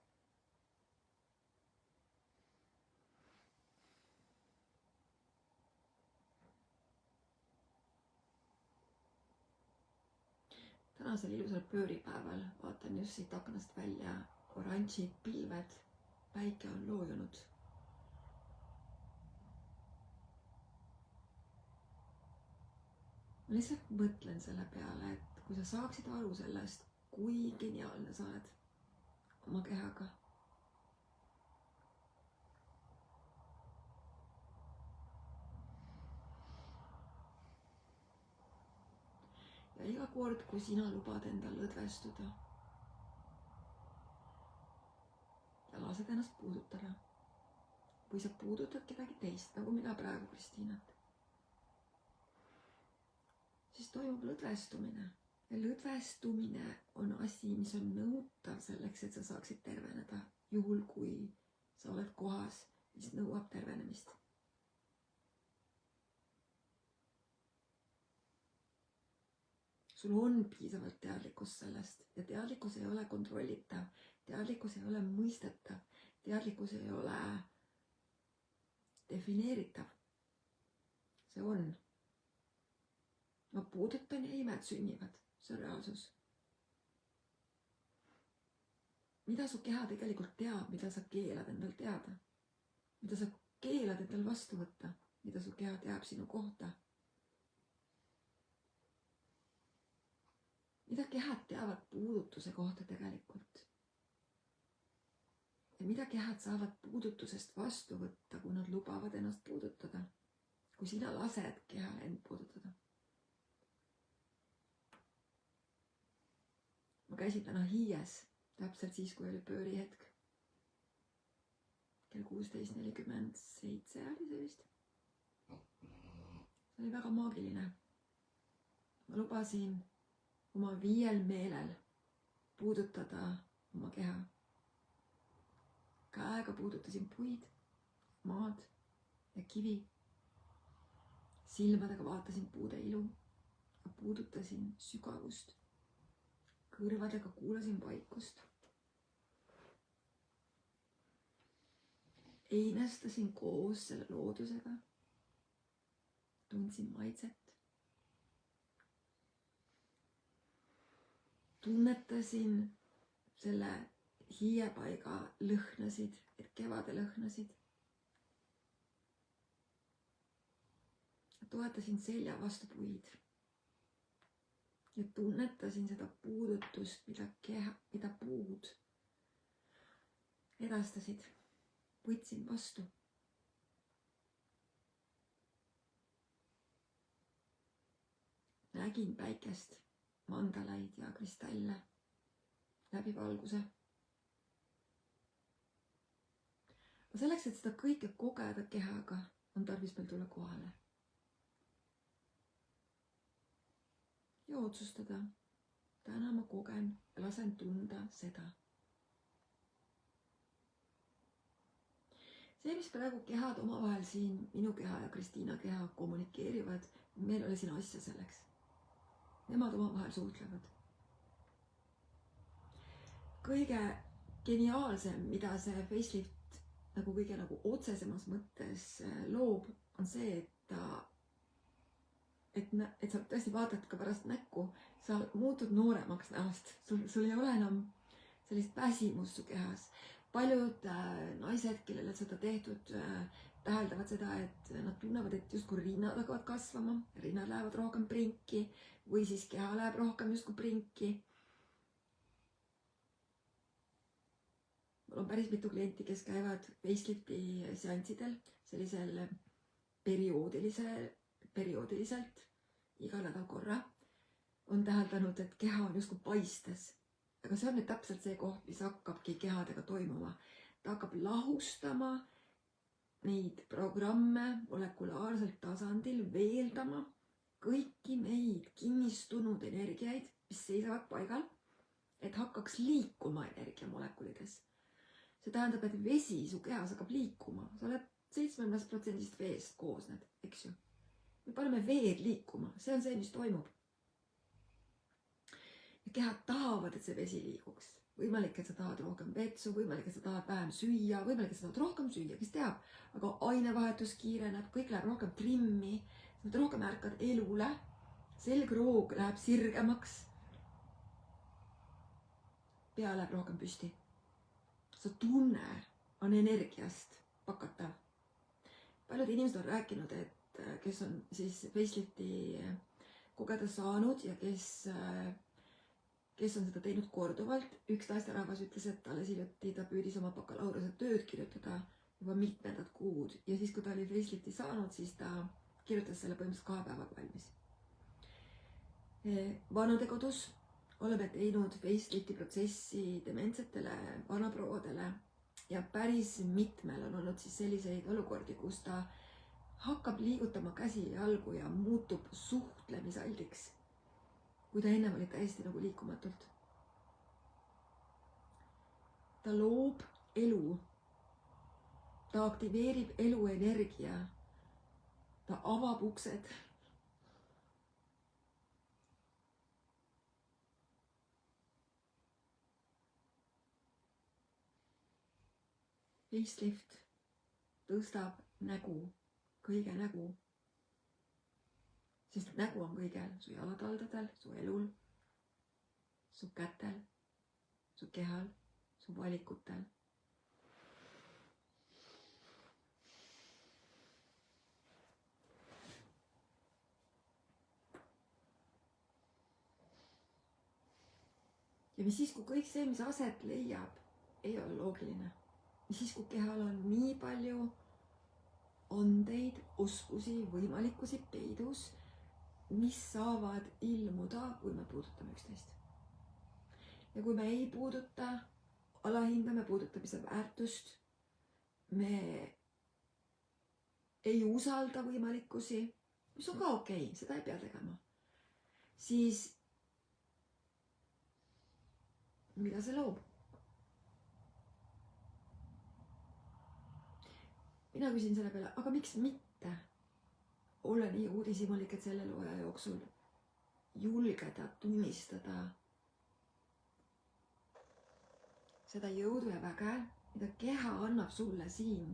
Tänasel ilusal pööripäeval vaatan just siit aknast välja oranžid pilved. Päike on loojunud. ma lihtsalt mõtlen selle peale, et kui sa saaksid aru sellest, kui geniaalne sa oled oma kehaga. Ja iga kord, kui sina lubad endal lõdvestuda ja lased ennast puudutada, või sa puudutad kedagi teist, nagu mina praegu Kristiinat, siis toimub lõdvestumine. Ja lõdvestumine on asi, mis on nõutav selleks, et sa saaksid terveneda, juhul kui sa oled kohas, mis nõuab tervenemist. Sul on piisavalt teadlikkust sellest ja teadlikkus ei ole kontrollitav, teadlikkus ei ole mõistetav, teadlikkus ei ole defineeritav. See on. Ma puudutan ja imed sünnivad. See on reaalsus. Mida su keha tegelikult teab, mida sa keelad endal teada? Mida sa keelad endal vastu võtta? Mida su keha teab sinu kohta? Mida kehad teavad puudutuse kohta tegelikult? Ja mida kehad saavad puudutusest vastu võtta, kui nad lubavad ennast puudutada? Kui sina lased kehal end puudutada? Ma käisin täna Hiies, täpselt siis, kui oli pöörihetk. Kell 16:47 oli see vist. See oli väga maagiline. Ma lubasin oma 5 meelel puudutada oma keha. Käega puudutasin puid, maad ja kivi. Silmadega vaatasin puude ilu ja puudutasin sügavust. Kõrvadega kuulasin vaikust. Einestasin koos selle loodusega. Tundsin maitset. Tunnetasin selle hiiepaiga lõhnasid, et kevade lõhnasid. Toetasin selja vastu puid. Ja tunnetasin seda puudutust, mida puud edastasid. Võtsin vastu. Nägin päikest, mandalaid ja kristalle läbi valguse. Aga selleks, et seda kõike kogeda kehaga, on tarvis meil tulla kohale. Ja otsustada, täna ma kogen ja lasen tunda seda. See, mis praegu kehad omavahel siin, minu keha ja Kristiina keha kommunikeerivad, meil oli siin asja selleks. Nemad omavahel suhtlevad. Kõige geniaalsem, mida see facelift nagu kõige otsesemas mõttes loob, on see, et sa tõesti vaatad ka pärast näkku, sa muutud nooremaks näost. Sul ei ole enam sellist väsimust su kehas. Paljud naised, kellele seda tehtud, täheldavad seda, et nad tunnevad, et justkui rinnad hakkavad kasvama, rinnad lähevad rohkem prinki või siis keha läheb rohkem justkui prinki. Mul on päris mitu klienti, kes käivad facelifti seanssidel sellisel perioodiliselt iga nädal korra, on täheldanud, et keha on justkui paistes. Aga see on nüüd täpselt see koht, mis hakkabki kehadega toimuma. Ta hakkab lahustama neid programme molekulaarsel tasandil, veeldama kõiki neid kinnistunud energiaid, mis seisavad paigal, et hakkaks liikuma energiamolekulides. See tähendab, et vesi su kehas hakkab liikuma. Sa oled 70% veest koosned, eks ju? Me paneme veed liikuma, see on see, mis toimub. Ja kehad tahavad, et see vesi liiguks. Võimalik, et sa tahad rohkem vetsu, võimalik, et sa tahad vähem süüa, võimalik, et sa tahad rohkem süüa, kes teab. Aga ainevahetus kiireneb, kõik läheb rohkem trimmi, sa rohkem ärkad elule, selgroog läheb sirgemaks, pea läheb rohkem püsti. Sa tunne on energiast pakatav. Paljud inimesed on rääkinud, et kes on siis facelifti kogeda saanud ja kes on seda teinud korduvalt. Üks naisterahvas ütles, et alles hiljuti ta püüdis oma bakalaureuse tööd kirjutada juba mitmendat kuud ja siis, kui ta oli facelifti saanud, siis ta kirjutas selle põhimõtteliselt 2 päevaga valmis. Vanadekodus oleme teinud facelifti protsessi dementsetele vanaprouadele ja päris mitmel on olnud siis selliseid olukordi, kus ta hakkab liigutama käsi ja jalgu ja muutub suhtlemisaldiks, kui ta ennem oli täiesti nagu liikumatult. Ta loob elu, ta aktiveerib eluenergia, ta avab uksed. Facelift tõstab nägu, kõige nägu, sest nägu on kõigel, su jalataldadel, su elul, su kätel, su kehal, su valikutel. ja mis siis, kui kõik see, mis aset leiab, ei ole loogiline. Mis siis, kui kehal on nii palju andeid, oskusi, võimalikkusi peidus, mis saavad ilmuda, kui me puudutame üksteist. Ja kui me ei puuduta, alahindame puudutamise väärtust, me ei usalda võimalikkusi, mis on ka okei, seda ei pea tegema, siis mida see loob? Mina küsin selle peale, aga miks mitte olla nii uudishimulik, et selle looja jooksul julgeda tunnistada seda jõudu ja väge, mida keha annab sulle siin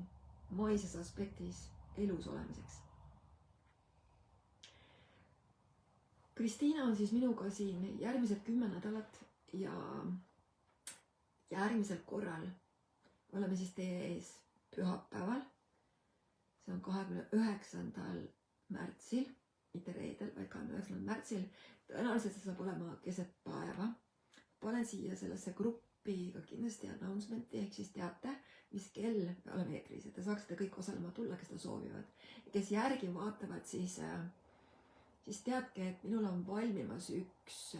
maises aspektis elus olemiseks. Kristiina on siis minuga siin järgmised 10 nädalat ja järgmisel korral oleme siis teie ees pühapäeval. See on 29. märtsil, mitte reedel, vaid 29. märtsil. Tõenäoliselt see saab olema keset päeva. Panen siia sellesse gruppi ka kindlasti announcement'i, ehk siis teate, mis kell me oleme eetris, et te saaksite kõik osalema tulla, kes te soovivad. Kes järgi vaatavad, siis teadke, et minul on valmimas üks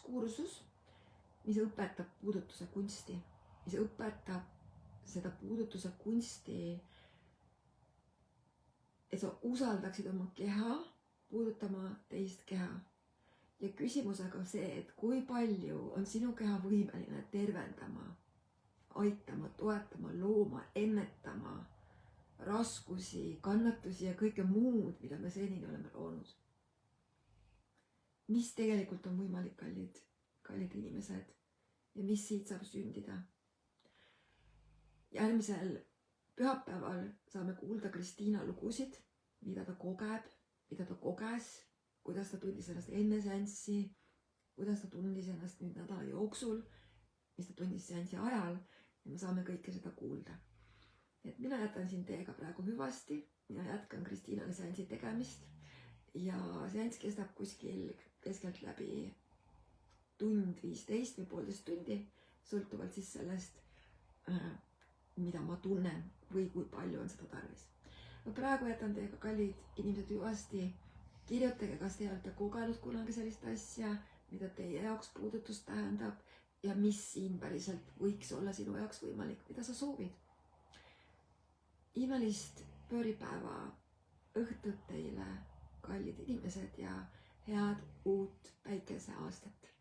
kursus, mis õpetab puudutuse kunsti, mis õpetab seda puudutuse kunsti, et sa usaldaksid oma keha puudutama teist keha. Ja küsimusega see, et kui palju on sinu keha võimeline tervendama, aitama, toetama, looma, ennetama raskusi, kannatusi ja kõike muud, mida me senini oleme loonud. Mis tegelikult on võimalik, kallid inimesed, ja mis siit saab sündida. Järgmisel pühapäeval saame kuulda Kristiina lugusid, mida ta kogeb, mida ta koges, kuidas ta tundis ennast enne seanssi, kuidas ta tundis ennast nüüd nädala jooksul, mis ta tundis seanssi ajal, ja me saame kõike seda kuulda. Et mina jätan siin teiega praegu hüvasti, mina jätkan Kristiinale seansi tegemist ja seanss kestab kuskil keskelt läbi 1 tund 15 või 1,5 tundi, sõltuvalt siis sellest, mida ma tunnen või kui palju on seda tarvis. Praegu jätan teiega, kallid inimesed, hüvasti. Kirjutage, kas te olete kogenud kunagi sellist asja, mida teie jaoks puudutus tähendab ja mis siin päriselt võiks olla sinu jaoks võimalik, mida sa soovid. Imelist pööripäeva õhtut teile, kallid inimesed, ja head uut päikeseaastat.